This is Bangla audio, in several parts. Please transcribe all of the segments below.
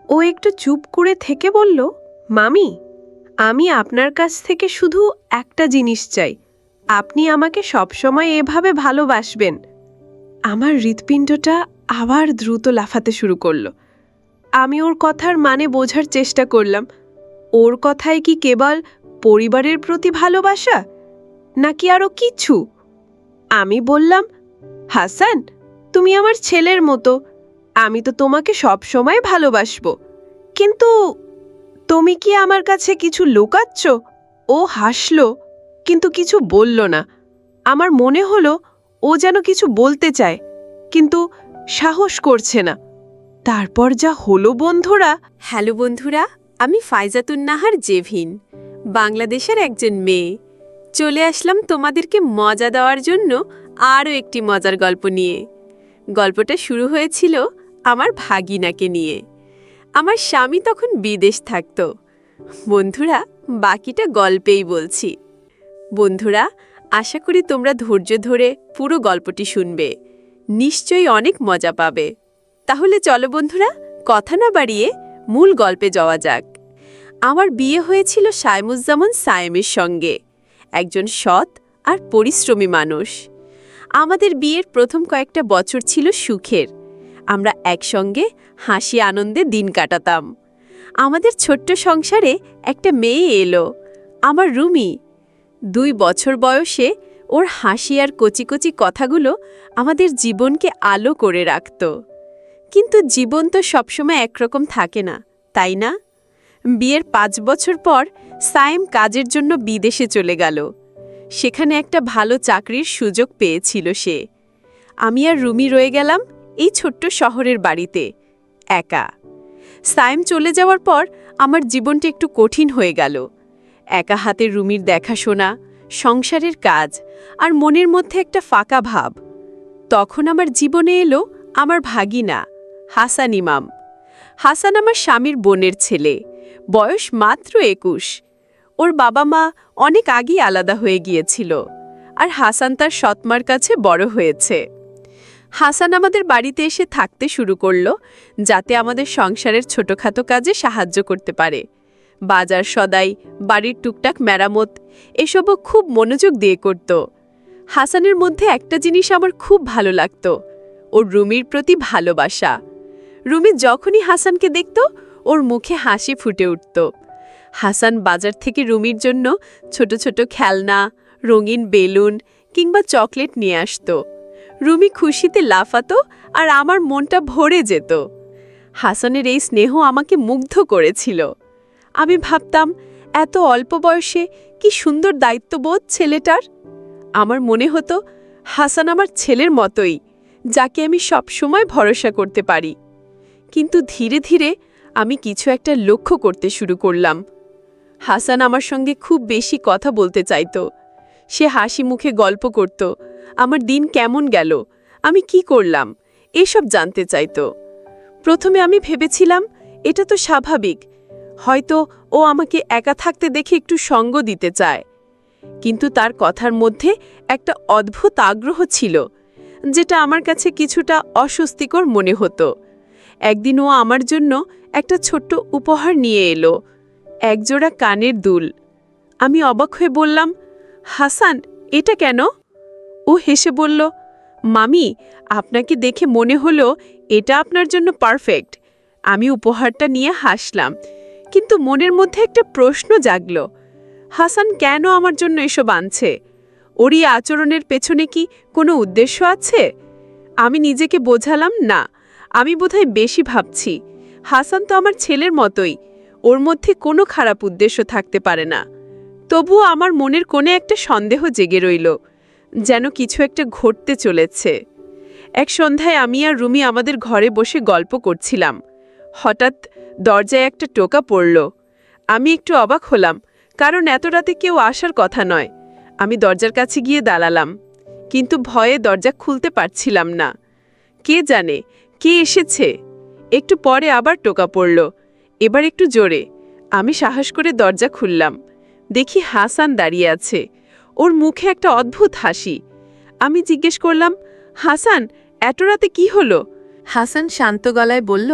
ও একটু চুপ করে থেকে বলল, মামি, আমি আপনার কাছ থেকে শুধু একটা জিনিস চাই, আপনি আমাকে সবসময় এভাবে ভালোবাসবেন। আমার হৃৎপিণ্ডটা আবার দ্রুত লাফাতে শুরু করলো। আমি ওর কথার মানে বোঝার চেষ্টা করলাম। ওর কথায় কি কেবল পরিবারের প্রতি ভালোবাসা, নাকি আরও কিছু? আমি বললাম, হাসান, তুমি আমার ছেলের মতো, আমি তো তোমাকে সব সময় ভালোবাসবো, কিন্তু তুমি কি আমার কাছে কিছু লুকাচ্ছ? ও হাসল, কিন্তু কিছু বলল না। আমার মনে হলো ও যেন কিছু বলতে চায়, কিন্তু সাহস করছে না। তারপর যা হলো বন্ধুরা। হ্যালো বন্ধুরা, আমি ফাইজাতুন নাহার জেভিন, বাংলাদেশের একজন মেয়ে। চলে আসলাম তোমাদেরকে মজা দেওয়ার জন্য আরও একটি মজার গল্প নিয়ে। গল্পটা শুরু হয়েছিল আমার ভাগিনাকে নিয়ে। আমার স্বামী তখন বিদেশ থাকত। বন্ধুরা, বাকিটা গল্পেই বলছি। বন্ধুরা, আশা করি তোমরা ধৈর্য ধরে পুরো গল্পটি শুনবে, নিশ্চয়ই অনেক মজা পাবে। তাহলে চলো বন্ধুরা, কথা না বাড়িয়ে মূল গল্পে যাওয়া যাক। আমার বিয়ে হয়েছিল সাইমুজ্জামান সায়েমের সঙ্গে, একজন সৎ আর পরিশ্রমী মানুষ। আমাদের বিয়ের প্রথম কয়েকটা বছর ছিল সুখের। আমরা একসঙ্গে হাসি আনন্দে দিন কাটাতাম। আমাদের ছোট্ট সংসারে একটা মেয়ে এলো, আমার রুমি। 2 বছর বয়সে ওর হাসি আর কচি কচি কথাগুলো আমাদের জীবনকে আলো করে রাখত। কিন্তু জীবন তো সবসময় একরকম থাকে না, তাই না? বিয়ের 5 বছর পর সায়েম কাজের জন্য বিদেশে চলে গেল। সেখানে একটা ভালো চাকরির সুযোগ পেয়েছিল সে। আমি আর রুমি রয়ে গেলাম এই ছোট্ট শহরের বাড়িতে, একা। সায়েম চলে যাওয়ার পর আমার জীবনটা একটু কঠিন হয়ে গেল। একা হাতে রুমির দেখাশোনা, সংসারের কাজ, আর মনের মধ্যে একটা ফাঁকা ভাব। তখন আমার জীবনে এলো আমার ভাগিনা হাসান ইমাম। হাসান আমার স্বামীর বোনের ছেলে, বয়স মাত্র 21। ওর বাবা মা অনেক আগেই আলাদা হয়ে গিয়েছিল, আর হাসান তার সৎমার কাছে বড় হয়েছে। হাসান আমাদের বাড়িতে এসে থাকতে শুরু করল, যাতে আমাদের সংসারের ছোটখাটো কাজে সাহায্য করতে পারে। বাজার সদাই, বাড়ির টুকটাক মেরামত, এসবও খুব মনোযোগ দিয়ে করত। হাসানের মধ্যে একটা জিনিস আমার খুব ভালো লাগত, ওর রুমির প্রতি ভালোবাসা। রুমি যখনই হাসানকে দেখত, ওর মুখে হাসি ফুটে উঠত। হাসান বাজার থেকে রুমির জন্য ছোট ছোট খেলনা, রঙিন বেলুন কিংবা চকলেট নিয়ে আসত। রুমি খুশিতে লাফাতো আর আমার মনটা ভরে যেত। হাসানের এই স্নেহ আমাকে মুগ্ধ করেছিল। আমি ভাবতাম, এত অল্প বয়সে কি সুন্দর দায়িত্ববোধ ছেলেটার। আমার মনে হতো হাসান আমার ছেলের মতোই, যাকে আমি সবসময় ভরসা করতে পারি। কিন্তু ধীরে ধীরে আমি কিছু একটা লক্ষ্য করতে শুরু করলাম। হাসান আমার সঙ্গে খুব বেশি কথা বলতে চাইত। সে হাসি মুখে গল্প করত, আমার দিন কেমন গেল, আমি কি করলাম, এসব জানতে চাইত। প্রথমে আমি ভেবেছিলাম এটা তো স্বাভাবিক, হয়তো ও আমাকে একা থাকতে দেখে একটু সঙ্গ দিতে চায়। কিন্তু তার কথার মধ্যে একটা অদ্ভুত আগ্রহ ছিল, যেটা আমার কাছে কিছুটা অস্বস্তিকর মনে হতো। একদিন ও আমার জন্য একটা ছোট্ট উপহার নিয়ে এলো, একজোড়া কানের দুল। আমি অবাক হয়ে বললাম, হাসান, এটা কেন? ও হেসে বলল, মামি, আপনাকে দেখে মনে হলো এটা আপনার জন্য পারফেক্ট। আমি উপহারটা নিয়ে হাসলাম, কিন্তু মনের মধ্যে একটা প্রশ্ন জাগল, হাসান কেন আমার জন্য এসব আনছে? ওর এই আচরণের পেছনে কি কোনো উদ্দেশ্য আছে? আমি নিজেকে বোঝালাম, না, আমি বোধহয় বেশি ভাবছি। হাসান তো আমার ছেলের মতোই, ওর মধ্যে কোনো খারাপ উদ্দেশ্য থাকতে পারে না। তবুও আমার মনের কোণে একটা সন্দেহ জেগে রইল, যেন কিছু একটা ঘটতে চলেছে। এক সন্ধ্যায় আমি আর রুমি আমাদের ঘরে বসে গল্প করছিলাম। হঠাৎ দরজায় একটা টোকা পড়ল। আমি একটু অবাক হলাম, কারণ এত রাতে কেউ আসার কথা নয়। আমি দরজার কাছে গিয়ে দাঁড়ালাম, কিন্তু ভয়ে দরজা খুলতে পারছিলাম না। কে জানে কে এসেছে। একটু পরে আবার টোকা পড়ল, এবার একটু জোরে। আমি সাহস করে দরজা খুললাম। দেখি হাসান দাঁড়িয়ে আছে, ওর মুখে একটা অদ্ভুত হাসি। আমি জিজ্ঞেস করলাম, হাসান, এত রাতে কি হলো? হাসান শান্ত গলায় বলল,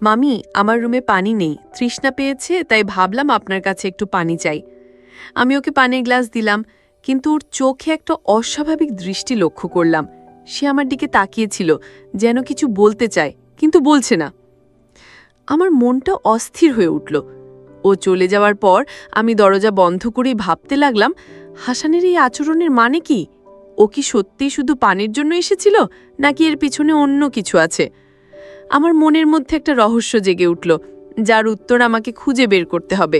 মামি, আমার রুমে পানি নেই, তৃষ্ণা পেয়েছে, তাই ভাবলাম আপনার কাছে একটু পানি চাই। আমি ওকে পানির গ্লাস দিলাম, কিন্তু ওর চোখে একটা অস্বাভাবিক দৃষ্টি লক্ষ্য করলাম। সে আমার দিকে তাকিয়েছিল, যেন কিছু বলতে চায়, কিন্তু বলছে না। আমার মনটা অস্থির হয়ে উঠল। ও চলে যাওয়ার পর আমি দরজা বন্ধ করেই ভাবতে লাগলাম, হাসানের এই আচরণের মানে কি? ও কি সত্যিই শুধু পানির জন্য এসেছিল, নাকি এর পিছনে অন্য কিছু আছে? আমার মনের মধ্যে একটা রহস্য জেগে উঠল, যার উত্তর আমাকে খুঁজে বের করতে হবে।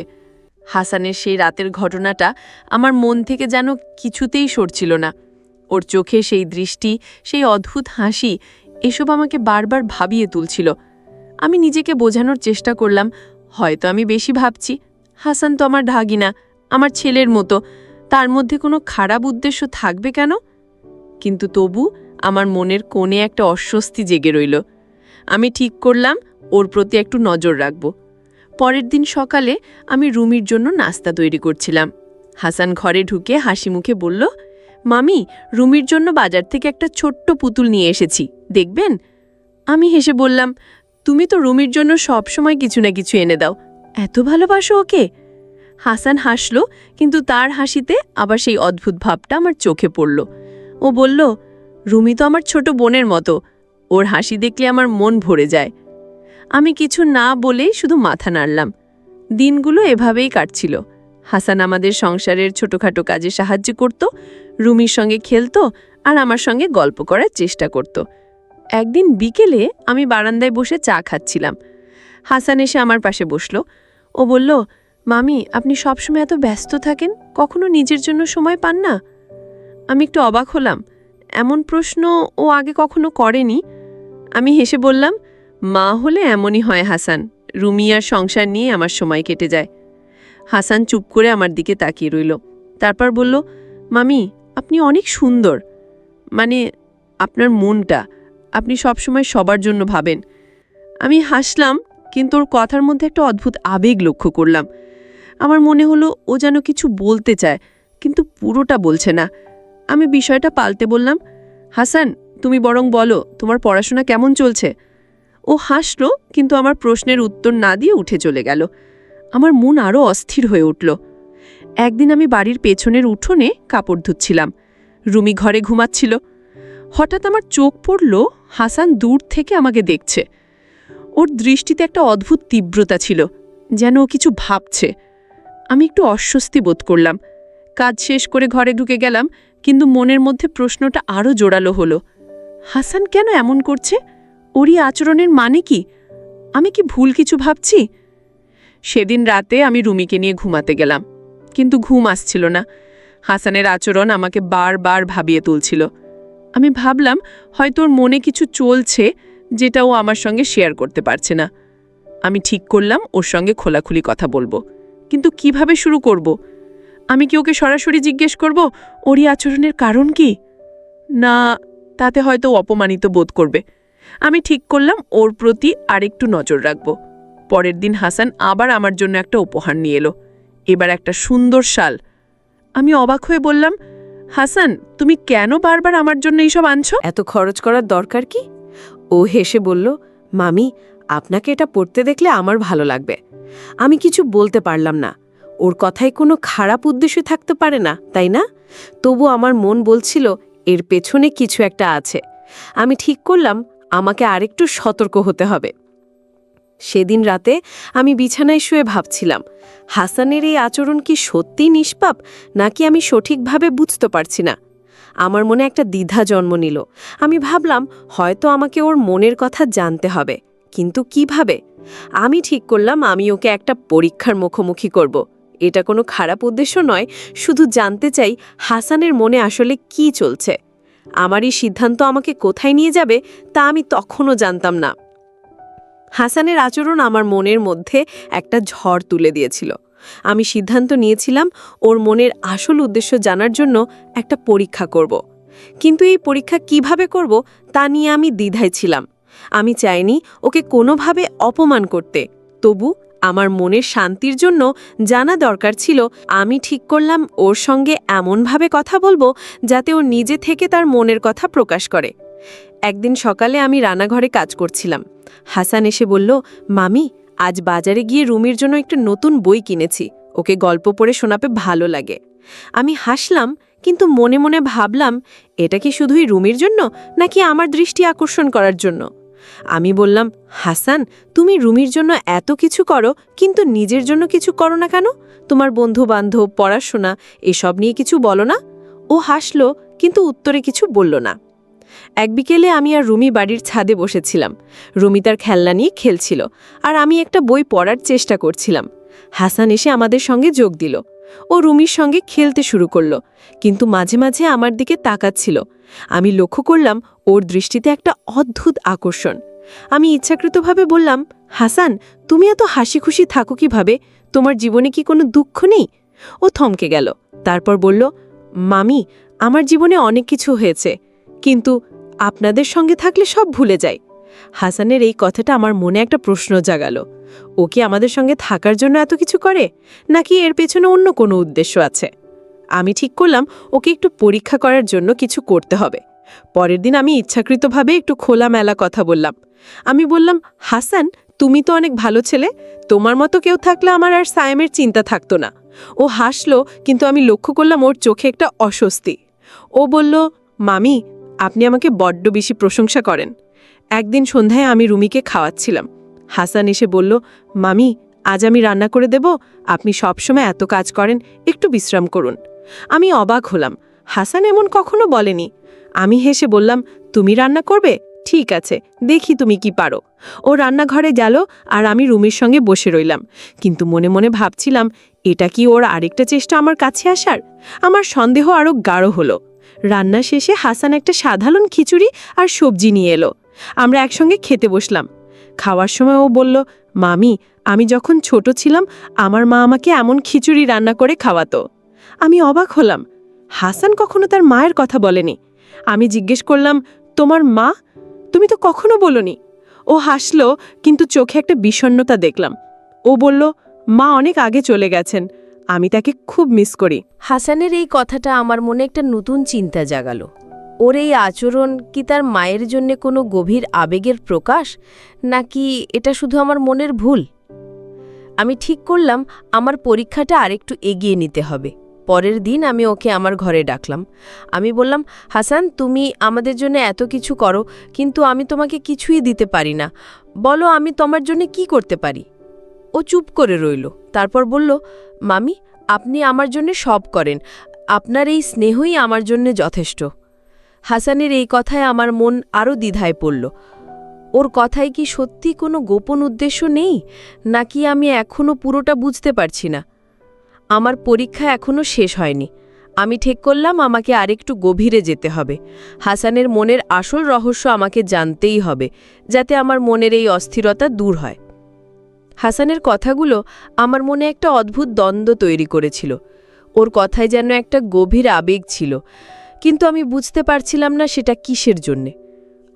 হাসানের সেই রাতের ঘটনাটা আমার মন থেকে যেন কিছুতেই সরছিল না। ওর চোখে সেই দৃষ্টি, সেই অদ্ভুত হাসি, এসব আমাকে বারবার ভাবিয়ে তুলছিল। আমি নিজেকে বোঝানোর চেষ্টা করলাম, হয়তো আমি বেশি ভাবছি। হাসান তো আমার ঢাগিনা, আমার ছেলের মতো, তার মধ্যে কোনো খারাপ উদ্দেশ্য থাকবে কেন? কিন্তু তবু আমার মনের কোণে একটা অস্বস্তি জেগে রইল। আমি ঠিক করলাম ওর প্রতি একটু নজর রাখব। পরের দিন সকালে আমি রুমির জন্য নাস্তা তৈরি করছিলাম। হাসান ঘরে ঢুকে হাসি মুখে বলল, মামি, রুমির জন্য বাজার থেকে একটা ছোট্ট পুতুল নিয়ে এসেছি, দেখবেন? আমি হেসে বললাম, তুমি তো রুমির জন্য সবসময় কিছু না কিছু এনে দাও, এত ভালোবাসো ওকে? হাসান হাসল, কিন্তু তার হাসিতে আবার সেই অদ্ভুত ভাবটা আমার চোখে পড়ল। ও বলল, রুমি তো আমার ছোট বোনের মতো, ওর হাসি দেখলে আমার মন ভরে যায়। আমি কিছু না বলেই শুধু মাথা নাড়লাম। দিনগুলো এভাবেই কাটছিল। হাসান আমাদের সংসারের ছোটখাটো কাজে সাহায্য করত, রুমির সঙ্গে খেলত, আর আমার সঙ্গে গল্প করার চেষ্টা করত। একদিন বিকেলে আমি বারান্দায় বসে চা খাচ্ছিলাম। হাসান এসে আমার পাশে বসল। ও বলল, মামি, আপনি সবসময় এত ব্যস্ত থাকেন, কখনো নিজের জন্য সময় পান না? আমি একটু অবাক হলাম, এমন প্রশ্ন ও আগে কখনো করেনি। আমি হেসে বললাম, মা হলে এমনই হয় হাসান, রুমি আর সংসার নিয়ে আমার সময় কেটে যায়। হাসান চুপ করে আমার দিকে তাকিয়ে রইল। তারপর বলল, মামি, আপনি অনেক সুন্দর, মানে আপনার মনটা, আপনি সবসময় সবার জন্য ভাবেন। আমি হাসলাম, কিন্তু ওর কথার মধ্যে একটা অদ্ভুত আবেগ লক্ষ্য করলাম। আমার মনে হলো ও যেন কিছু বলতে চায়, কিন্তু পুরোটা বলছে না। আমি বিষয়টা পাল্টে বললাম, হাসান, তুমি বরং বলো, তোমার পড়াশোনা কেমন চলছে? ও হাসল, কিন্তু আমার প্রশ্নের উত্তর না দিয়ে উঠে চলে গেল। আমার মন আরও অস্থির হয়ে উঠল। একদিন আমি বাড়ির পেছনের উঠোনে কাপড় ধুচ্ছিলাম। রুমি ঘরে ঘুমাচ্ছিল। হঠাৎ আমার চোখ পড়ল, হাসান দূর থেকে আমাকে দেখছে। ওর দৃষ্টিতে একটা অদ্ভুত তীব্রতা ছিল, যেন ও কিছু ভাবছে। আমি একটু অস্বস্তি বোধ করলাম। কাজ শেষ করে ঘরে ঢুকে গেলাম, কিন্তু মনের মধ্যে প্রশ্নটা আরও জোরালো হলো, হাসান কেন এমন করছে? ওরই আচরণের মানে কি? আমি কি ভুল কিছু ভাবছি? সেদিন রাতে আমি রুমিকে নিয়ে ঘুমাতে গেলাম, কিন্তু ঘুম আসছিল না। হাসানের আচরণ আমাকে বারবার ভাবিয়ে তুলছিল। আমি ভাবলাম, হয়তো ওর মনে কিছু চলছে, যেটা ও আমার সঙ্গে শেয়ার করতে পারছে না। আমি ঠিক করলাম ওর সঙ্গে খোলাখুলি কথা বলবো, কিন্তু কিভাবে শুরু করব? আমি কি ওকে সরাসরি জিজ্ঞেস করব ওরই আচরণের কারণ কি? না, তাতে হয়তো অপমানিত বোধ করবে। আমি ঠিক করলাম ওর প্রতি আরেকটু নজর রাখব। পরের দিন হাসান আবার আমার জন্য একটা উপহার নিয়ে এলো, এবার একটা সুন্দর শাল। আমি অবাক হয়ে বললাম, হাসান, তুমি কেন বারবার আমার জন্য এইসব আনছো? এত খরচ করার দরকার কি? ও হেসে বলল, মামি, আপনাকে এটা পড়তে দেখলে আমার ভালো লাগবে। আমি কিছু বলতে পারলাম না। ওর কথায় কোনো খারাপ উদ্দেশ্য থাকতে পারে না, তাই না? তবু আমার মন বলছিল এর পেছনে কিছু একটা আছে। আমি ঠিক করলাম আমাকে আরেকটু সতর্ক হতে হবে। সেদিন রাতে আমি বিছানায় শুয়ে ভাবছিলাম, হাসানের এই আচরণ কি সত্যিই নিষ্পাপ, নাকি আমি সঠিকভাবে বুঝতে পারছি না। আমার মনে একটা দ্বিধা জন্ম নিল। আমি ভাবলাম, হয়তো আমাকে ওর মনের কথা জানতে হবে, কিন্তু কিভাবে? আমি ঠিক করলাম আমি ওকে একটা পরীক্ষার মুখোমুখি করব। এটা কোনো খারাপ উদ্দেশ্য নয়, শুধু জানতে চাই হাসানের মনে আসলে কি চলছে। আমার এই সিদ্ধান্ত আমাকে কোথায় নিয়ে যাবে তা আমি তখনও জানতাম না। হাসানের আচরণ আমার মনের মধ্যে একটা ঝড় তুলে দিয়েছিল। আমি সিদ্ধান্ত নিয়েছিলাম ওর মনের আসল উদ্দেশ্য জানার জন্য একটা পরীক্ষা করব। কিন্তু এই পরীক্ষা কিভাবে করব তা নিয়ে আমি দ্বিধায় ছিলাম। আমি চাইনি ওকে কোনোভাবে অপমান করতে, তবু আমার মনের শান্তির জন্য জানা দরকার ছিল। আমি ঠিক করলাম ওর সঙ্গে এমনভাবে কথা বলবো যাতে ও নিজে থেকে তার মনের কথা প্রকাশ করে। একদিন সকালে আমি রান্নাঘরে কাজ করছিলাম। হাসান এসে বলল, মামি, আজ বাজারে গিয়ে রুমির জন্য একটা নতুন বই কিনেছি, ওকে গল্প পড়ে শোনাতে ভালো লাগে। আমি হাসলাম, কিন্তু মনে মনে ভাবলাম, এটা কি শুধুই রুমির জন্য নাকি আমার দৃষ্টি আকর্ষণ করার জন্য? আমি বললাম, হাসান, তুমি রুমির জন্য এত কিছু করো, কিন্তু নিজের জন্য কিছু করো না কেন? তোমার বন্ধু বান্ধব, পড়াশোনা এসব নিয়ে কিছু বলো না? ও হাসল, কিন্তু উত্তরে কিছু বলল না। এক বিকেলে আমি আর রুমি বাড়ির ছাদে বসেছিলাম। রুমি তার খেলনা নিয়ে খেলছিল, আর আমি একটা বই পড়ার চেষ্টা করছিলাম। হাসান এসে আমাদের সঙ্গে যোগ দিল। ও রুমির সঙ্গে খেলতে শুরু করল, কিন্তু মাঝে মাঝে আমার দিকে তাকাচ্ছিল। আমি লক্ষ্য করলাম ওর দৃষ্টিতে একটা অদ্ভুত আকর্ষণ। আমি ইচ্ছাকৃতভাবে বললাম, হাসান, তুমি এত হাসি খুশি থাকো কিভাবে? তোমার জীবনে কি কোনো দুঃখ নেই? ও থমকে গেল, তারপর বলল, মামি, আমার জীবনে অনেক কিছু হয়েছে, কিন্তু আপনাদের সঙ্গে থাকলে সব ভুলে যাই। হাসানের এই কথাটা আমার মনে একটা প্রশ্ন জাগালো। ও কি আমাদের সঙ্গে থাকার জন্য এত কিছু করে, নাকি এর পেছনে অন্য কোনো উদ্দেশ্য আছে? আমি ঠিক করলাম ওকে একটু পরীক্ষা করার জন্য কিছু করতে হবে। পরের দিন আমি ইচ্ছাকৃতভাবে একটু খোলামেলা কথা বললাম। আমি বললাম, হাসান, তুমি তো অনেক ভালো ছেলে, তোমার মতো কেউ থাকলে আমার আর সায়েমের চিন্তা থাকতো না। ও হাসল, কিন্তু আমি লক্ষ্য করলাম ওর চোখে একটা অস্বস্তি। ও বলল, মামি, আপনি আমাকে বড্ড বেশি প্রশংসা করেন। একদিন সন্ধ্যায় আমি রুমিকে খাওয়াচ্ছিলাম। হাসান এসে বলল, মামি, আজ আমি রান্না করে দেব, আপনি সবসময় এত কাজ করেন, একটু বিশ্রাম করুন। আমি অবাক হলাম, হাসান এমন কখনো বলেনি। আমি হেসে বললাম, তুমি রান্না করবে? ঠিক আছে, দেখি তুমি কি পারো। ও রান্নাঘরে গেল, আর আমি রুমির সঙ্গে বসে রইলাম, কিন্তু মনে মনে ভাবছিলাম, এটা কি ওর আরেকটা চেষ্টা আমার কাছে আসার? আমার সন্দেহ আরও গাঢ় হলো। রান্না শেষে হাসান একটা সাধারণ খিচুড়ি আর সবজি নিয়ে এলো। আমরা একসঙ্গে খেতে বসলাম। খাওয়ার সময় ও বলল, মামি, আমি যখন ছোট ছিলাম আমার মা আমাকে এমন খিচুড়ি রান্না করে খাওয়াতো। আমি অবাক হলাম, হাসান কখনো তার মায়ের কথা বলেনি। আমি জিজ্ঞেস করলাম, তোমার মা? তুমি তো কখনো বলনি। ও হাসল, কিন্তু চোখে একটা বিষণ্ণতা দেখলাম। ও বলল, মা অনেক আগে চলে গেছেন, আমি তাকে খুব মিস করি। হাসানের এই কথাটা আমার মনে একটা নতুন চিন্তা জাগালো। ওর এই আচরণ কি তার মায়ের জন্য কোনো গভীর আবেগের প্রকাশ, নাকি এটা শুধু আমার মনের ভুল? আমি ঠিক করলাম আমার পরীক্ষাটা আরেকটু এগিয়ে নিতে হবে। পরের দিন আমি ওকে আমার ঘরে ডাকলাম। আমি বললাম, হাসান, তুমি আমাদের জন্য এত কিছু করো, কিন্তু আমি তোমাকে কিছুই দিতে পারি না। বলো, আমি তোমার জন্য কি করতে পারি? ও চুপ করে রইল, তারপর বলল, মামি, আপনি আমার জন্য সব করেন, আপনার এই স্নেহই আমার জন্য যথেষ্ট। হাসানের এই কথায় আমার মন আরও দ্বিধায় পড়ল। ওর কথায় কি সত্যি কোনো গোপন উদ্দেশ্য নেই, নাকি আমি এখনও পুরোটা বুঝতে পারছি না? আমার পরীক্ষা এখনও শেষ হয়নি। আমি ঠিক করলাম আমাকে আরেকটু গভীরে যেতে হবে। হাসানের মনের আসল রহস্য আমাকে জানতেই হবে, যাতে আমার মনের এই অস্থিরতা দূর হয়। হাসানের কথাগুলো আমার মনে একটা অদ্ভুত দ্বন্দ্ব তৈরি করেছিল। ওর কথায় যেন একটা গভীর আবেগ ছিল, কিন্তু আমি বুঝতে পারছিলাম না সেটা কিসের জন্যে।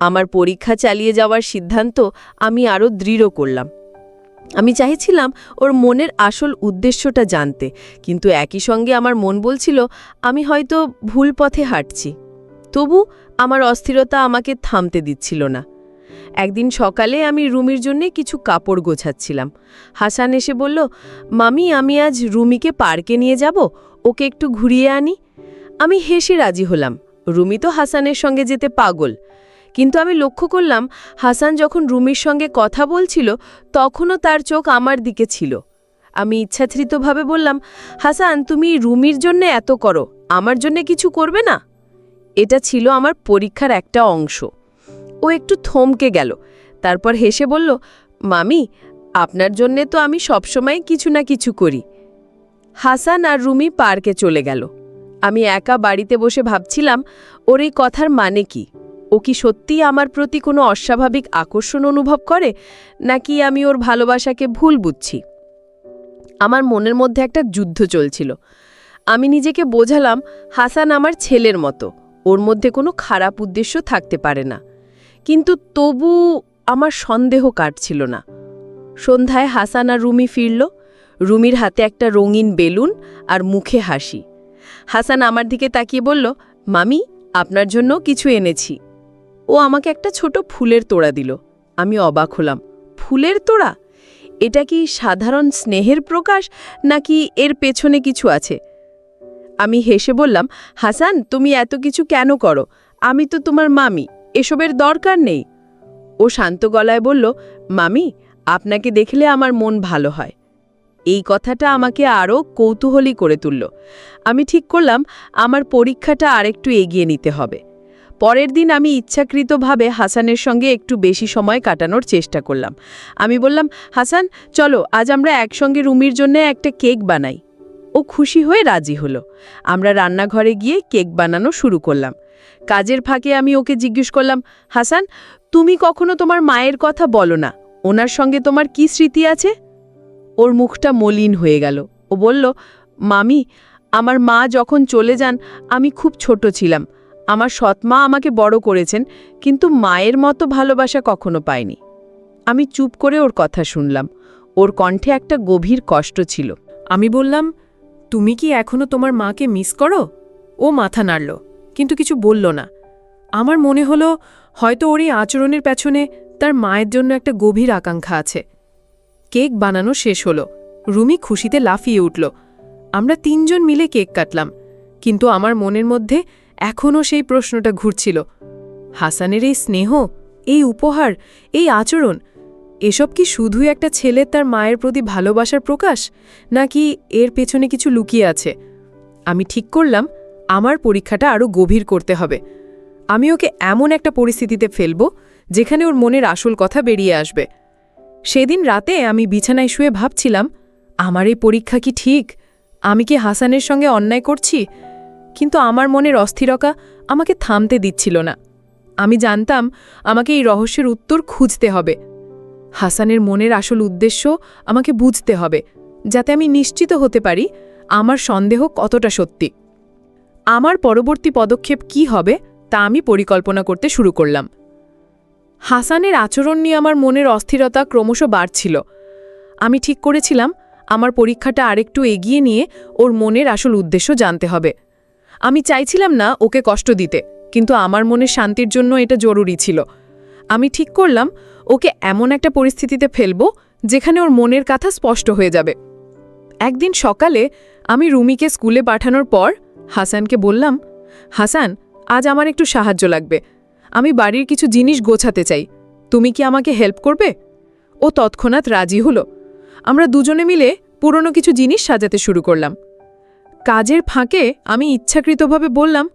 আমার পরীক্ষা চালিয়ে যাওয়ার সিদ্ধান্ত আমি আরও দৃঢ় করলাম। আমি চাইছিলাম ওর মনের আসল উদ্দেশ্যটা জানতে, কিন্তু একই সঙ্গে আমার মন বলছিল আমি হয়তো ভুল পথে হাঁটছি। তবু আমার অস্থিরতা আমাকে থামতে দিচ্ছিল না। একদিন সকালে আমি রুমির জন্যে কিছু কাপড় গোছাচ্ছিলাম। হাসান এসে বলল, মামি, আমি আজ রুমিকে পার্কে নিয়ে যাব, ওকে একটু ঘুরিয়ে আনি। আমি হেসে রাজি হলাম। রুমি তো হাসানের সঙ্গে যেতে পাগল। কিন্তু আমি লক্ষ্য করলাম হাসান যখন রুমির সঙ্গে কথা বলছিল তখনও তার চোখ আমার দিকে ছিল। আমি ইচ্ছাকৃতভাবে বললাম, হাসান, তুমি রুমির জন্য এত করো, আমার জন্য কিছু করবে না? এটা ছিল আমার পরীক্ষার একটা অংশ। ও একটু থমকে গেল, তারপর হেসে বলল, মামি, আপনার জন্যে তো আমি সবসময় কিছু না কিছু করি। হাসান আর রুমি পার্কে চলে গেল। আমি একা বাড়িতে বসে ভাবছিলাম, ওর এই কথার মানে কি? ও কি সত্যিই আমার প্রতি কোনো অস্বাভাবিক আকর্ষণ অনুভব করে, নাকি আমি ওর ভালোবাসাকে ভুল বুঝছি? আমার মনের মধ্যে একটা যুদ্ধ চলছিল। আমি নিজেকে বোঝালাম, হাসান আমার ছেলের মতো, ওর মধ্যে কোনো খারাপ উদ্দেশ্য থাকতে পারে না। কিন্তু তবু আমার সন্দেহ কাটছিল না। সন্ধ্যায় হাসান আর রুমি ফিরল। রুমির হাতে একটা রঙিন বেলুন আর মুখে হাসি। হাসান আমার দিকে তাকিয়ে বলল, মামি, আপনার জন্য কিছু এনেছি। ও আমাকে একটা ছোট ফুলের তোড়া দিল। আমি অবাক হলাম। ফুলের তোড়া? এটা কি সাধারণ স্নেহের প্রকাশ, নাকি এর পেছনে কিছু আছে? আমি হেসে বললাম, হাসান, তুমি এত কিছু কেন করো? আমি তো তোমার মামি, এসবের দরকার নেই। ও শান্ত গলায় বলল, মামি, আপনাকে দেখলে আমার মন ভালো হয়। এই কথাটা আমাকে আরও কৌতূহলী করে তুলল। আমি ঠিক করলাম আমার পরীক্ষাটা আরেকটু এগিয়ে নিতে হবে। পরের দিন আমি ইচ্ছাকৃতভাবে হাসানের সঙ্গে একটু বেশি সময় কাটানোর চেষ্টা করলাম। আমি বললাম, হাসান, চলো আজ আমরা একসঙ্গে রুমির জন্য একটা কেক বানাই। ও খুশি হয়ে রাজি হলো। আমরা রান্নাঘরে গিয়ে কেক বানানো শুরু করলাম। কাজের ফাঁকে আমি ওকে জিজ্ঞেস করলাম, হাসান, তুমি কখনো তোমার মায়ের কথা বলো না, ওনার সঙ্গে তোমার কি স্মৃতি আছে? ওর মুখটা মলিন হয়ে গেল। ও বলল, মামি, আমার মা যখন চলে যান আমি খুব ছোট ছিলাম। আমার সৎমা আমাকে বড় করেছেন, কিন্তু মায়ের মতো ভালোবাসা কখনো পাইনি। আমি চুপ করে ওর কথা শুনলাম। ওর কণ্ঠে একটা গভীর কষ্ট ছিল। আমি বললাম, তুমি কি এখনো তোমার মাকে মিস করো? ও মাথা নাড়ল, কিন্তু কিছু বলল না। আমার মনে হলো হয়তো ওর এই আচরণের পেছনে তার মায়ের জন্য একটা গভীর আকাঙ্ক্ষা আছে। কেক বানানো শেষ হলো। রুমি খুশিতে লাফিয়ে উঠল। আমরা 3 জন মিলে কেক কাটলাম, কিন্তু আমার মনের মধ্যে এখনও সেই প্রশ্নটা ঘুরছিল। হাসানের এই স্নেহ, এই উপহার, এই আচরণ, এসব কি শুধুই একটা ছেলের তার মায়ের প্রতি ভালোবাসার প্রকাশ, নাকি এর পেছনে কিছু লুকিয়ে আছে? আমি ঠিক করলাম আমার পরীক্ষাটা আরও গভীর করতে হবে। আমি ওকে এমন একটা পরিস্থিতিতে ফেলব যেখানে ওর মনের আসল কথা বেরিয়ে আসবে। সেদিন রাতে আমি বিছানায় শুয়ে ভাবছিলাম, আমার এই পরীক্ষা কি ঠিক? আমি কি হাসানের সঙ্গে অন্যায় করছি? কিন্তু আমার মনের অস্থিরতা আমাকে থামতে দিচ্ছিল না। আমি জানতাম আমাকে এই রহস্যের উত্তর খুঁজতে হবে। হাসানের মনের আসল উদ্দেশ্য আমাকে বুঝতে হবে, যাতে আমি নিশ্চিত হতে পারি আমার সন্দেহ কতটা সত্যি। আমার পরবর্তী পদক্ষেপ কি হবে তা আমি পরিকল্পনা করতে শুরু করলাম। হাসানের আচরণ নিয়ে আমার মনের অস্থিরতা ক্রমশ বাড়ছিল। আমি ঠিক করেছিলাম আমার পরীক্ষাটা আরেকটু এগিয়ে নিয়ে ওর মনের আসল উদ্দেশ্য জানতে হবে। আমি চাইছিলাম না ওকে কষ্ট দিতে, কিন্তু আমার মনের শান্তির জন্য এটা জরুরি ছিল। আমি ঠিক করলাম ওকে এমন একটা পরিস্থিতিতে ফেলব যেখানে ওর মনের কথা স্পষ্ট হয়ে যাবে। একদিন সকালে আমি রুমিকে স্কুলে পাঠানোর পর হাসানকে বললাম, হাসান, আজ আমার একটু সাহায্য লাগবে। আমি বাড়ির কিছু জিনিস গোছাতে চাই, তুমি কি আমাকে হেল্প করবে? ও তৎক্ষণাৎ রাজি হলো। আমরা দুজনে মিলে পুরনো কিছু জিনিস সাজাতে শুরু করলাম। কাজের ফাঁকে আমি ইচ্ছাকৃতভাবে বললাম,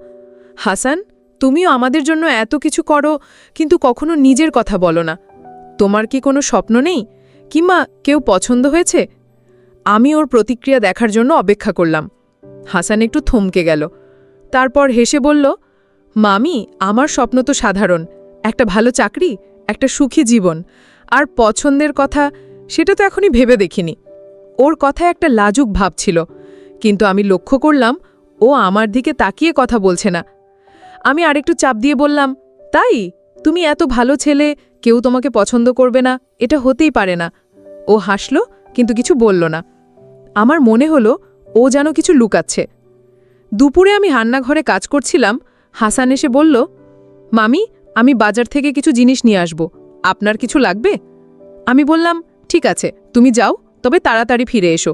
হাসান, তুমিও আমাদের জন্য এত কিছু করো, কিন্তু কখনো নিজের কথা বলো না। তোমার কি কোনো স্বপ্ন নেই, কিংবা কেউ পছন্দ হয়েছে? আমি ওর প্রতিক্রিয়া দেখার জন্য অপেক্ষা করলাম। হাসান একটু থমকে গেল, তারপর হেসে বলল, মামি, আমার স্বপ্ন তো সাধারণ, একটা ভালো চাকরি, একটা সুখী জীবন। আর পছন্দের কথা, সেটা তো এখনই ভেবে দেখিনি। ওর কথায় একটা লাজুক ভাব ছিল, কিন্তু আমি লক্ষ্য করলাম ও আমার দিকে তাকিয়ে কথা বলছে না। আমি আরেকটু চাপ দিয়ে বললাম, তাই? তুমি এত ভালো ছেলে, কেউ তোমাকে পছন্দ করবে না, এটা হতেই পারে না। ও হাসল, কিন্তু কিছু বলল না। আমার মনে হলো ও যেন কিছু লুকাচ্ছে। দুপুরে আমি রান্নাঘরে কাজ করছিলাম। হাসান এসে বলল, মামি, আমি বাজার থেকে কিছু জিনিস নিয়ে আসব, আপনার কিছু লাগবে? আমি বললাম, ঠিক আছে, তুমি যাও, তবে তাড়াতাড়ি ফিরে এসো।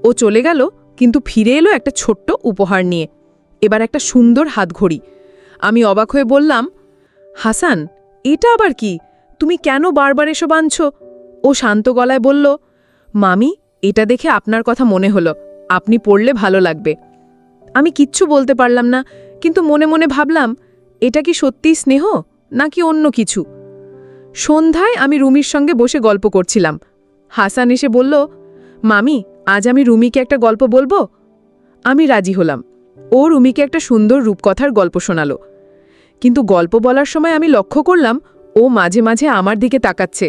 ও চলে গেল, কিন্তু ফিরে এলো একটা ছোট্ট উপহার নিয়ে, এবার একটা সুন্দর হাতঘড়ি। আমি অবাক হয়ে বললাম, হাসান, এটা আবার কি? তুমি কেন বারবার এসব আনছো? ও শান্ত গলায় বলল, মামি, এটা দেখে আপনার কথা মনে হলো, আপনি পড়লে ভালো লাগবে। আমি কিচ্ছু বলতে পারলাম না, কিন্তু মনে মনে ভাবলাম, এটা কি সত্যিই স্নেহ, নাকি অন্য কিছু? সন্ধ্যায় আমি রুমির সঙ্গে বসে গল্প করছিলাম। হাসান এসে বলল, মামি, আজ আমি রুমিকে একটা গল্প বলবো। আমি রাজি হলাম। ও রুমিকে একটা সুন্দর রূপকথার গল্প শোনালো। কিন্তু গল্প বলার সময় আমি লক্ষ্য করলাম ও মাঝে মাঝে আমার দিকে তাকাচ্ছে।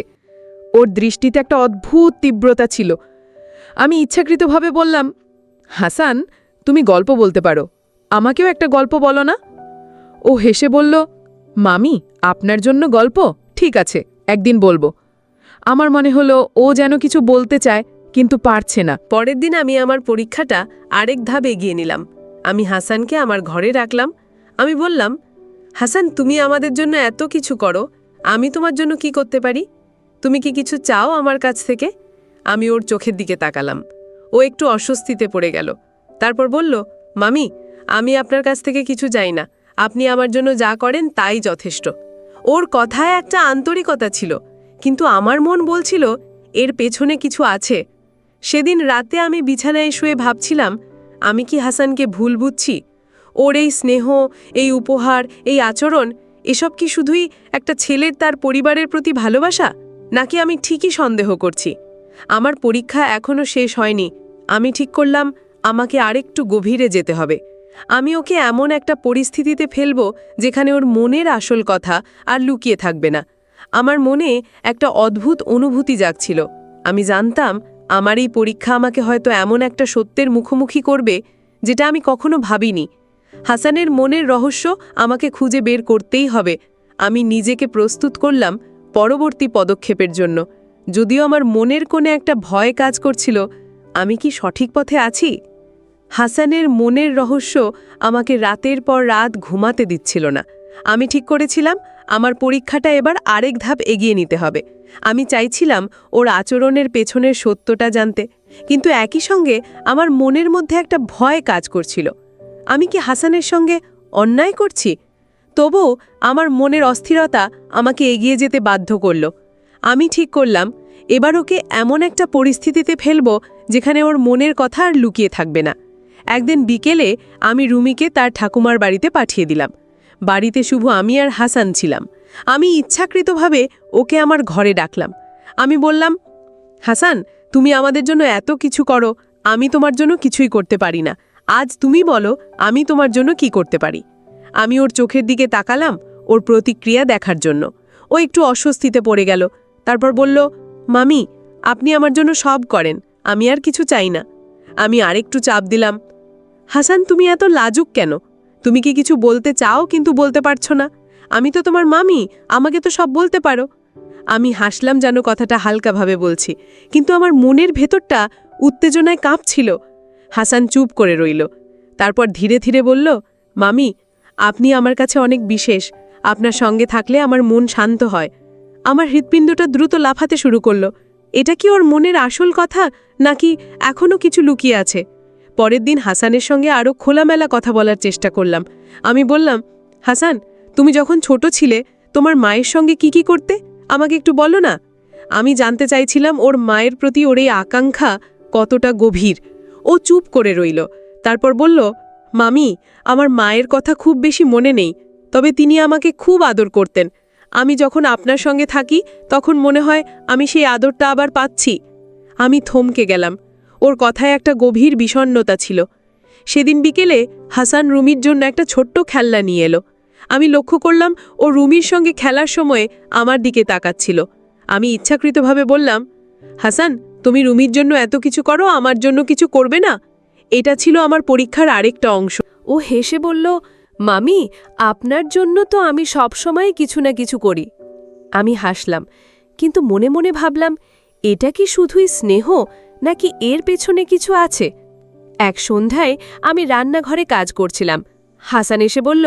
ওর দৃষ্টিতে একটা অদ্ভুত তীব্রতা ছিল। আমি ইচ্ছাকৃতভাবে বললাম, হাসান, তুমি গল্প বলতে পারো, আমাকেও একটা গল্প বলো না? ও হেসে বলল, মামি, আপনার জন্য গল্প? ঠিক আছে, একদিন বলবো। আমার মনে হলো ও যেন কিছু বলতে চায়, কিন্তু পারছে না। পরের দিন আমি আমার পরীক্ষাটা আরেক ধাপ এগিয়ে নিলাম। আমি হাসানকে আমার ঘরে রাখলাম। আমি বললাম, হাসান, তুমি আমাদের জন্য এত কিছু করো, আমি তোমার জন্য কি করতে পারি? তুমি কি কিছু চাও আমার কাছ থেকে? আমি ওর চোখের দিকে তাকালাম। ও একটু অস্বস্তিতে পড়ে গেল। তারপর বলল, মামি, আমি আপনার কাছ থেকে কিছু চাই না। আপনি আমার জন্য যা করেন তাই যথেষ্ট। ওর কথায় একটা আন্তরিকতা ছিল, কিন্তু আমার মন বলছিল এর পেছনে কিছু আছে। সেদিন রাতে আমি বিছানায় শুয়ে ভাবছিলাম, আমি কি হাসানকে ভুল বুঝছি? ওর এই স্নেহ, এই উপহার, এই আচরণ, এসব কি শুধুই একটা ছেলের তার পরিবারের প্রতি ভালোবাসা, নাকি আমি ঠিকই সন্দেহ করছি? আমার পরীক্ষা এখনও শেষ হয়নি। আমি ঠিক করলাম আমাকে আরেকটু গভীরে যেতে হবে। আমি ওকে এমন একটা পরিস্থিতিতে ফেলব যেখানে ওর মনের আসল কথা আর লুকিয়ে থাকবে না। আমার মনে একটা অদ্ভুত অনুভূতি জাগছিল। আমি জানতাম আমার এই পরীক্ষা আমাকে হয়তো এমন একটা সত্যের মুখোমুখি করবে যেটা আমি কখনো ভাবিনি। হাসানের মনের রহস্য আমাকে খুঁজে বের করতেই হবে। আমি নিজেকে প্রস্তুত করলাম পরবর্তী পদক্ষেপের জন্য। যদিও আমার মনের কোণে একটা ভয় কাজ করছিল, আমি কি সঠিক পথে আছি? হাসানের মনের রহস্য আমাকে রাতের পর রাত ঘুমাতে দিচ্ছিল না। আমি ঠিক করেছিলাম আমার পরীক্ষাটা এবার আরেক ধাপ এগিয়ে নিতে হবে। আমি চাইছিলাম ওর আচরণের পেছনের সত্যটা জানতে, কিন্তু একই সঙ্গে আমার মনের মধ্যে একটা ভয় কাজ করছিল। আমি কি হাসানের সঙ্গে অন্যায় করছি? তবুও আমার মনের অস্থিরতা আমাকে এগিয়ে যেতে বাধ্য করল। আমি ঠিক করলাম এবার ওকে এমন একটা পরিস্থিতিতে ফেলব যেখানে ওর মনের কথা আর লুকিয়ে থাকবে না। একদিন বিকেলে আমি রুমিকে তার ঠাকুমার বাড়িতে পাঠিয়ে দিলাম। বাড়িতে শুধু আমি আর হাসান ছিলাম। আমি ইচ্ছাকৃতভাবে ওকে আমার ঘরে ডাকলাম। আমি বললাম, হাসান, তুমি আমাদের জন্য এত কিছু করো, আমি তোমার জন্য কিছুই করতে পারি না। আজ তুমি বলো আমি তোমার জন্য কি করতে পারি। আমি ওর চোখের দিকে তাকালাম ওর প্রতিক্রিয়া দেখার জন্য। ও একটু অস্বস্তিতে পড়ে গেল। তারপর বলল, মামি, আপনি আমার জন্য সব করেন, আমি আর কিছু চাই না। আমি আরেকটু চাপ দিলাম, হাসান, তুমি এত লাজুক কেন? তুমি কি কিছু বলতে চাও কিন্তু বলতে পারছো না? আমি তো তোমার মামি, আমাকে তো সব বলতে পারো। আমি হাসলাম যেন কথাটা হালকাভাবে বলছি, কিন্তু আমার মনের ভেতরটা উত্তেজনায় কাঁপছিল। হাসান চুপ করে রইল। তারপর ধীরে ধীরে বলল, মামি, আপনি আমার কাছে অনেক বিশেষ। আপনার সঙ্গে থাকলে আমার মন শান্ত হয়। আমার হৃৎপিণ্ডটা দ্রুত লাফাতে শুরু করল। এটা কি ওর মনের আসল কথা, নাকি এখনও কিছু লুকিয়ে আছে? পরের দিন হাসানের সঙ্গে আরও খোলামেলা কথা বলার চেষ্টা করলাম। আমি বললাম, হাসান, তুমি যখন ছোট ছিলে তোমার মায়ের সঙ্গে কি করতে, আমাকে একটু বলো না। আমি জানতে চাইছিলাম ওর মায়ের প্রতি ওর এই আকাঙ্ক্ষা কতটা গভীর। ও চুপ করে রইল। তারপর বলল, মামি, আমার মায়ের কথা খুব বেশি মনে নেই, তবে তিনি আমাকে খুব আদর করতেন। আমি যখন আপনার সঙ্গে থাকি তখন মনে হয় আমি সেই আদরটা আবার পাচ্ছি। আমি থমকে গেলাম। ওর কথায় একটা গভীর বিষণ্ণতা ছিল। সেদিন বিকেলে হাসান রুমির জন্য একটা ছোট্ট খেলনা নিয়ে এলো। আমি লক্ষ্য করলাম ও রুমির সঙ্গে খেলার সময় আমার দিকে তাকাচ্ছিল। আমি ইচ্ছাকৃতভাবে বললাম, হাসান, তুমি রুমির জন্য এত কিছু করো, আমার জন্য কিছু করবে না? এটা ছিল আমার পরীক্ষার আরেকটা অংশ। ও হেসে বলল, মামি, আপনার জন্য তো আমি সবসময় কিছু না কিছু করি। আমি হাসলাম, কিন্তু মনে মনে ভাবলাম, এটা কি শুধুই স্নেহ, নাকি এর পেছনে কিছু আছে? এক সন্ধ্যায় আমি রান্নাঘরে কাজ করছিলাম। হাসান এসে বলল,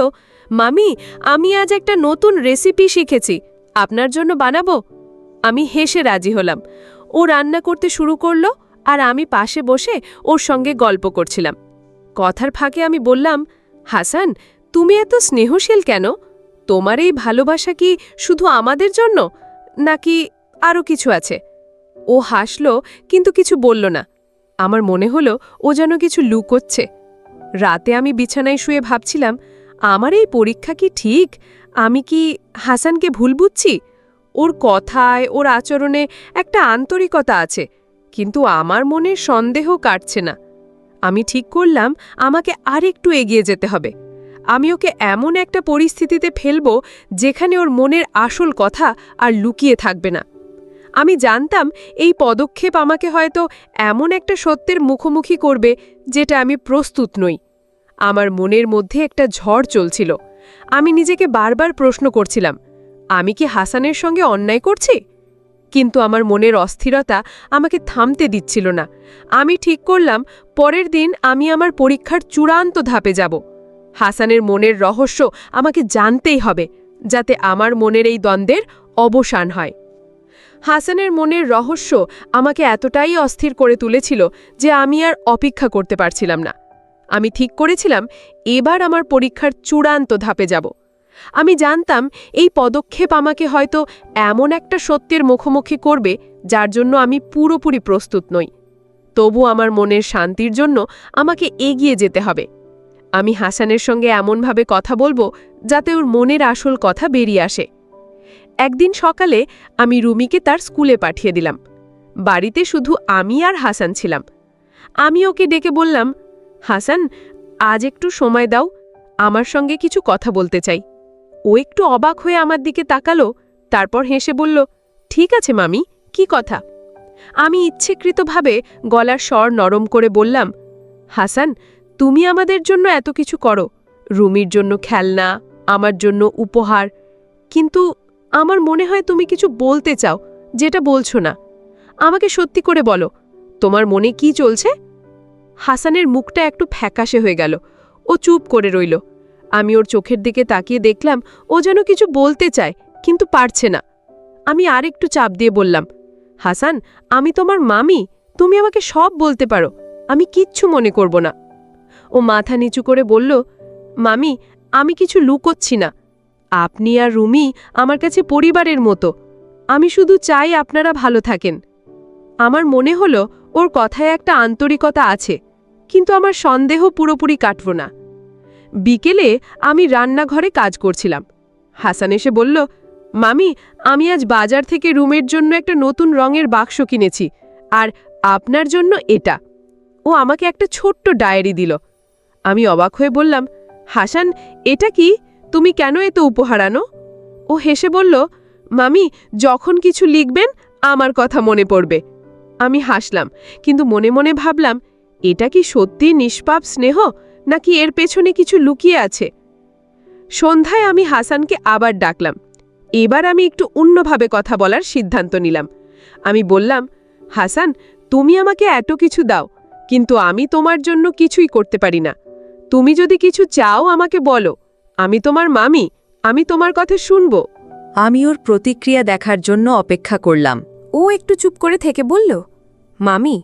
মামি, আমি আজ একটা নতুন রেসিপি শিখেছি, আপনার জন্য বানাবো? আমি হেসে রাজি হলাম। ও রান্না করতে শুরু করল, আর আমি পাশে বসে ওর সঙ্গে গল্প করছিলাম। কথার ফাঁকে আমি বললাম, হাসান, তুমি এত স্নেহশীল কেন? তোমার এই ভালোবাসা কি শুধু আমাদের জন্য, নাকি আরও কিছু আছে? ও হাসল, কিন্তু কিছু বলল না। আমার মনে হলো ও যেন কিছু লুকোচ্ছে। রাতে আমি বিছানায় শুয়ে ভাবছিলাম, আমার এই পরীক্ষা কি ঠিক? আমি কি হাসানকে ভুল বুঝছি? ওর কথায়, ওর আচরণে একটা আন্তরিকতা আছে, কিন্তু আমার মনে সন্দেহ কাটছে না। আমি ঠিক করলাম আমাকে আরেকটু এগিয়ে যেতে হবে। আমি ওকে এমন একটা পরিস্থিতিতে ফেলব যেখানে ওর মনের আসল কথা আর লুকিয়ে থাকবে না। আমি জানতাম এই পদক্ষেপ আমাকে হয়তো এমন একটা সত্যের মুখোমুখি করবে যেটা আমি প্রস্তুত নই। আমার মনের মধ্যে একটা ঝড় চলছিল। আমি নিজেকে বারবার প্রশ্ন করছিলাম, আমি কি হাসানের সঙ্গে অন্যায় করছি? কিন্তু আমার মনের অস্থিরতা আমাকে থামতে দিচ্ছিল না। আমি ঠিক করলাম পরের দিন আমি আমার পরীক্ষার চূড়ান্ত ধাপে যাব। হাসানের মনের রহস্য আমাকে জানতেই হবে, যাতে আমার মনের এই দ্বন্দ্বের অবসান হয়। হাসানের মনের রহস্য আমাকে এতটাই অস্থির করে তুলেছিল যে আমি আর অপেক্ষা করতে পারছিলাম না। আমি ঠিক করেছিলাম এবার আমার পরীক্ষার চূড়ান্ত ধাপে যাব। আমি জানতাম এই পদক্ষেপ আমাকে হয়তো এমন একটা সত্যের মুখোমুখি করবে যার জন্য আমি পুরোপুরি প্রস্তুত নই। তবু আমার মনের শান্তির জন্য আমাকে এগিয়ে যেতে হবে। আমি হাসানের সঙ্গে এমনভাবে কথা বলবো যাতে ওর মনের আসল কথা বেরিয়ে আসে। একদিন সকালে আমি রুমিকে তার স্কুলে পাঠিয়ে দিলাম। বাড়িতে শুধু আমি আর হাসান ছিলাম। আমি ওকে ডেকে বললাম, হাসান, আজ একটু সময় দাও, আমার সঙ্গে কিছু কথা বলতে চাই। ও একটু অবাক হয়ে আমার দিকে তাকালো, তারপর হেসে বলল, ঠিক আছে মামি, কি কথা? আমি ইচ্ছেকৃতভাবে গলার স্বর নরম করে বললাম, হাসান, তুমি আমাদের জন্য এত কিছু করো, রুমির জন্য খেলনা, আমার জন্য উপহার, কিন্তু আমার মনে হয় তুমি কিছু বলতে চাও যেটা বলছো না। আমাকে সত্যি করে বলো, তোমার মনে কি চলছে? হাসানের মুখটা একটু ফ্যাকাশে হয়ে গেল। ও চুপ করে রইল। আমি ওর চোখের দিকে তাকিয়ে দেখলাম ও যেন কিছু বলতে চায়, কিন্তু পারছে না। আমি আর একটু চাপ দিয়ে বললাম, হাসান, আমি তোমার মামি, তুমি আমাকে সব বলতে পারো, আমি কিচ্ছু মনে করব না। ও মাথা নিচু করে বলল, মামি, আমি কিছু লুকোচ্ছি না। আপনি আর রুমি আমার কাছে পরিবারের মতো। আমি শুধু চাই আপনারা ভালো থাকেন। আমার মনে হলো ওর কথায় একটা আন্তরিকতা আছে, কিন্তু আমার সন্দেহ পুরোপুরি কাটব না। বিকেলে আমি রান্নাঘরে কাজ করছিলাম। হাসান এসে বলল, মামি, আমি আজ বাজার থেকে রুমের জন্য একটা নতুন রঙের বাক্স কিনেছি, আর আপনার জন্য এটা। ও আমাকে একটা ছোট্ট ডায়েরি দিল। আমি অবাক হয়ে বললাম, হাসান, এটা কি? তুমি কেন এত উপহার আনো? ও হেসে বলল, মামি, যখন কিছু লিখবেন আমার কথা মনে পড়বে। আমি হাসলাম, কিন্তু মনে মনে ভাবলাম, এটা কি সত্যি নিষ্পাপ স্নেহ, নাকি এর পেছনে কিছু লুকিয়ে আছে? সন্ধ্যায় আমি হাসানকে আবার ডাকলাম। এবার আমি একটু অন্যভাবে কথা বলার সিদ্ধান্ত নিলাম। আমি বললাম, হাসান, তুমি আমাকে এত কিছু দাও, কিন্তু আমি তোমার জন্য কিছুই করতে পারি না। তুমি যদি কিছু চাও আমাকে বলো, আমি তোমার মামি, আমি তোমার কথা শুনব। আমি ওর প্রতিক্রিয়া দেখার জন্য অপেক্ষা করলাম। ও একটু চুপ করে থেকে বলল, মামি,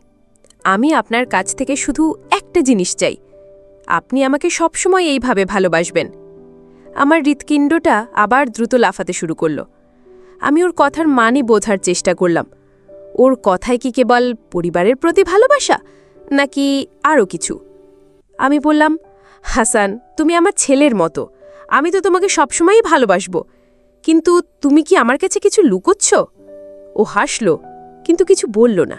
আমি আপনার কাছ থেকে শুধু একটা জিনিস চাই, আপনি আমাকে সবসময় এইভাবে ভালোবাসবেন। আমার হৃৎপিণ্ডটা আবার দ্রুত লাফাতে শুরু করল। আমি ওর কথার মানে বোঝার চেষ্টা করলাম। ওর কথায় কি কেবল পরিবারের প্রতি ভালোবাসা, নাকি আরও কিছু? আমি বললাম, হাসান, তুমি আমার ছেলের মতো, আমি তো তোমাকে সবসময়ই ভালোবাসব, কিন্তু তুমি কি আমার কাছে কিছু লুকোচ্ছ? ও হাসল, কিন্তু কিছু বলল না।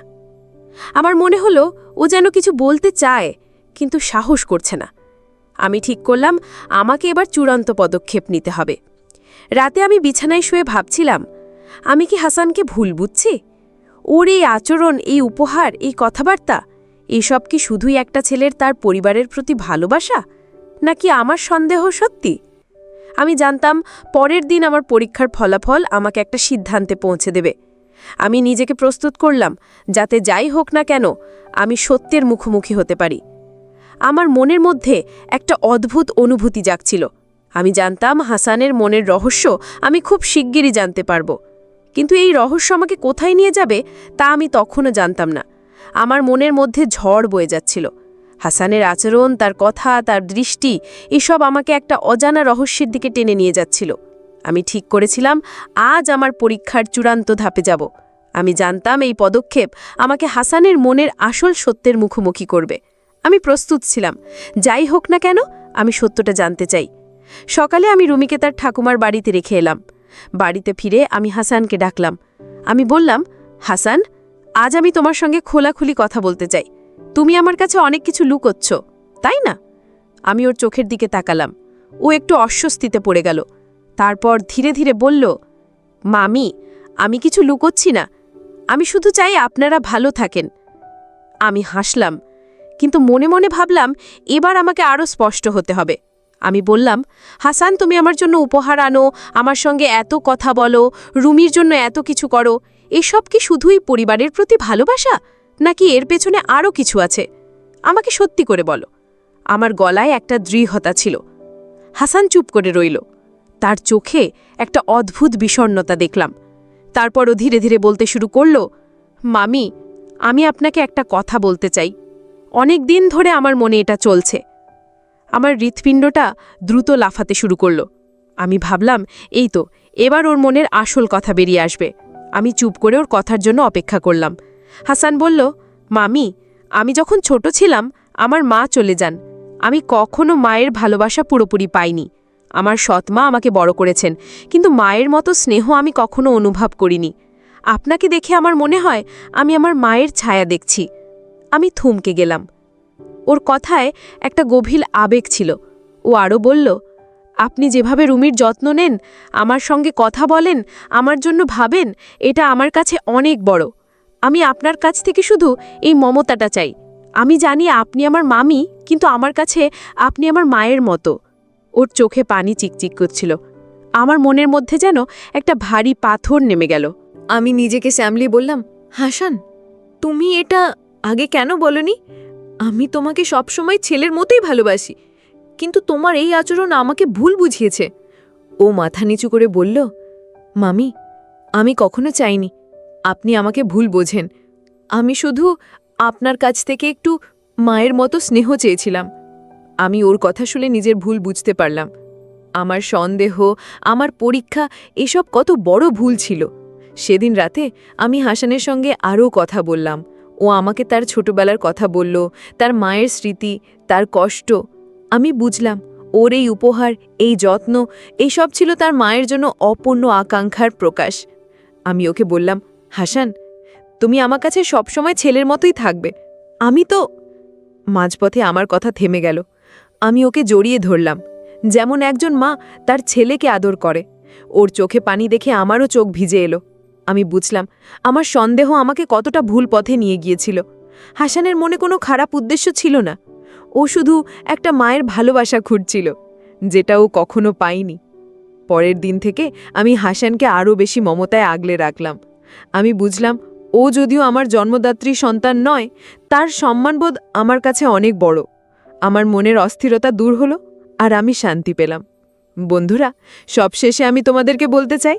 আমার মনে হলো ও যেন কিছু বলতে চায়, কিন্তু সাহস করছে না। আমি ঠিক করলাম আমাকে এবার চূড়ান্ত পদক্ষেপ নিতে হবে। রাতে আমি বিছানায় শুয়ে ভাবছিলাম, আমি কি হাসানকে ভুল বুঝছি? ওর এই আচরণ, এই উপহার, এই কথাবার্তা, এসব কি শুধুই একটা ছেলের তার পরিবারের প্রতি ভালোবাসা, নাকি আমার সন্দেহ সত্যি? আমি জানতাম পরের দিন আমার পরীক্ষার ফলাফল আমাকে একটা সিদ্ধান্তে পৌঁছে দেবে। আমি নিজেকে প্রস্তুত করলাম, যাতে যাই হোক না কেন আমি সত্যের মুখোমুখি হতে পারি। আমার মনের মধ্যে একটা অদ্ভুত অনুভূতি জাগছিল। আমি জানতাম হাসানের মনের রহস্য আমি খুব শিগগিরই জানতে পারব, কিন্তু এই রহস্য আমাকে কোথায় নিয়ে যাবে তা আমি তখনও জানতাম না। আমার মনের মধ্যে ঝড় বয়ে যাচ্ছিল। হাসানের আচরণ, তার কথা, তার দৃষ্টি, এসব আমাকে একটা অজানা রহস্যের দিকে টেনে নিয়ে যাচ্ছিল। আমি ঠিক করেছিলাম আজ আমার পরীক্ষার চূড়ান্ত ধাপে যাব। আমি জানতাম এই পদক্ষেপ আমাকে হাসানের মনের আসল সত্যের মুখোমুখি করবে। আমি প্রস্তুত ছিলাম, যাই হোক না কেন আমি সত্যটা জানতে চাই। সকালে আমি রুমিকে তার ঠাকুমার বাড়িতে রেখে এলাম। বাড়িতে ফিরে আমি হাসানকে ডাকলাম। আমি বললাম, হাসান, আজ আমি তোমার সঙ্গে খোলাখুলি কথা বলতে চাই। তুমি আমার কাছে অনেক কিছু লুকোচ্ছ, তাই না? আমি ওর চোখের দিকে তাকালাম। ও একটু অস্বস্তিতে পড়ে গেল। তারপর ধীরে ধীরে বলল, মামি, আমি কিছু লুকোচ্ছি না, আমি শুধু চাই আপনারা ভালো থাকেন। আমি হাসলাম, কিন্তু মনে মনে ভাবলাম এবার আমাকে আরও স্পষ্ট হতে হবে। আমি বললাম, হাসান, তুমি আমার জন্য উপহার আনো, আমার সঙ্গে এত কথা বলো, রুমির জন্য এত কিছু করো, এসব কি শুধুই পরিবারের প্রতি ভালোবাসা, নাকি এর পেছনে আরও কিছু আছে? আমাকে সত্যি করে বলো। আমার গলায় একটা দৃঢ়তা ছিল। হাসান চুপ করে রইল। তার চোখে একটা অদ্ভুত বিষণ্ণতা দেখলাম। তারপরও ধীরে ধীরে বলতে শুরু করল, মামি, আমি আপনাকে একটা কথা বলতে চাই। অনেক দিন ধরে আমার মনে এটা চলছে। আমার হৃৎপিণ্ডটা দ্রুত লাফাতে শুরু করল। আমি ভাবলাম, এই তো, এবার ওর মনের আসল কথা বেরিয়ে আসবে। আমি চুপ করে ওর কথার জন্য অপেক্ষা করলাম। হাসান বলল, মামি, আমি যখন ছোট ছিলাম আমার মা চলে যান। আমি কখনো মায়ের ভালোবাসা পুরোপুরি পাইনি। আমার সৎমা আমাকে বড় করেছেন, কিন্তু মায়ের মতো স্নেহ আমি কখনো অনুভব করিনি। আপনাকে দেখে আমার মনে হয় আমি আমার মায়ের ছায়া দেখছি। আমি থমকে গেলাম। ওর কথায় একটা গভীর আবেগ ছিল। ও আরও বলল, আপনি যেভাবে রুমির যত্ন নেন, আমার সঙ্গে কথা বলেন, আমার জন্য ভাবেন, এটা আমার কাছে অনেক বড়। আমি আপনার কাছ থেকে শুধু এই মমতাটা চাই। আমি জানি আপনি আমার মামি, কিন্তু আমার কাছে আপনি আমার মায়ের মতো। ওর চোখে পানি চিকচিক করছিল। আমার মনের মধ্যে যেন একটা ভারী পাথর নেমে গেল। আমি নিজেকে সামলিয়ে বললাম, হাসান, তুমি এটা আগে কেন বলনি? আমি তোমাকে সবসময় ছেলের মতোই ভালোবাসি, কিন্তু তোমার এই আচরণ আমাকে ভুল বুঝিয়েছে। ও মাথা নিচু করে বলল, মামি, আমি কখনো চাইনি আপনি আমাকে ভুল বোঝেন। আমি শুধু আপনার কাছ থেকে একটু মায়ের মতো স্নেহ চেয়েছিলাম। আমি ওর কথা শুনে নিজের ভুল বুঝতে পারলাম। আমার সন্দেহ, আমার পরীক্ষা, এসব কত বড় ভুল ছিল। সেদিন রাতে আমি হাসানের সঙ্গে আরও কথা বললাম। ও আমাকে তার ছোটবেলার কথা বলল, তার মায়ের স্মৃতি, তার কষ্ট। আমি বুঝলাম ওর এই উপহার, এই যত্ন, এইসব ছিল তার মায়ের জন্য অপূর্ণ আকাঙ্ক্ষার প্রকাশ। আমি ওকে বললাম, হাসান, তুমি আমার কাছে সবসময় ছেলের মতোই থাকবে। আমি তো... মাঝপথে আমার কথা থেমে গেল। আমি ওকে জড়িয়ে ধরলাম, যেমন একজন মা তার ছেলেকে আদর করে। ওর চোখে পানি দেখে আমারও চোখ ভিজে এলো। আমি বুঝলাম আমার সন্দেহ আমাকে কতটা ভুল পথে নিয়ে গিয়েছিল। হাসানের মনে কোনো খারাপ উদ্দেশ্য ছিল না। ও শুধু একটা মায়ের ভালোবাসা খুঁজছিল, যেটা ও কখনো পায়নি। পরের দিন থেকে আমি হাসানকে আরও বেশি মমতায় আগলে রাখলাম। আমি বুঝলাম ও যদিও আমার জন্মদাত্রী সন্তান নয়, তার সম্মানবোধ আমার কাছে অনেক বড়। আমার মনের অস্থিরতা দূর হলো, আর আমি শান্তি পেলাম। বন্ধুরা, সবশেষে আমি তোমাদেরকে বলতে চাই,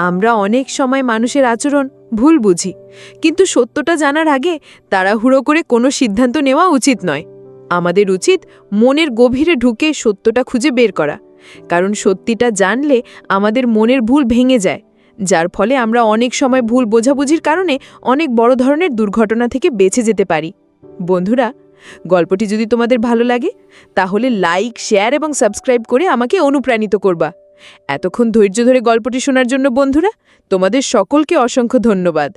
আমরা অনেক সময় মানুষের আচরণ ভুল বুঝি, কিন্তু সত্যটা জানার আগে তাড়াহুড়ো করে কোনো সিদ্ধান্ত নেওয়া উচিত নয়। আমাদের উচিত মনের গভীরে ঢুকে সত্যটা খুঁজে বের করা, কারণ সত্যিটা জানলে আমাদের মনের ভুল ভেঙে যায়, যার ফলে আমরা অনেক সময় ভুল বোঝাবুঝির কারণে অনেক বড় ধরনের দুর্ঘটনা থেকে বেঁচে যেতে পারি। বন্ধুরা, গল্পটি যদি তোমাদের ভালো লাগে তাহলে লাইক, শেয়ার এবং সাবস্ক্রাইব করে আমাকে অনুপ্রাণিত করবা। এতক্ষণ ধৈর্য ধরে গল্পটি শোনার জন্য বন্ধুরা, তোমাদের সকলকে অসংখ্য ধন্যবাদ।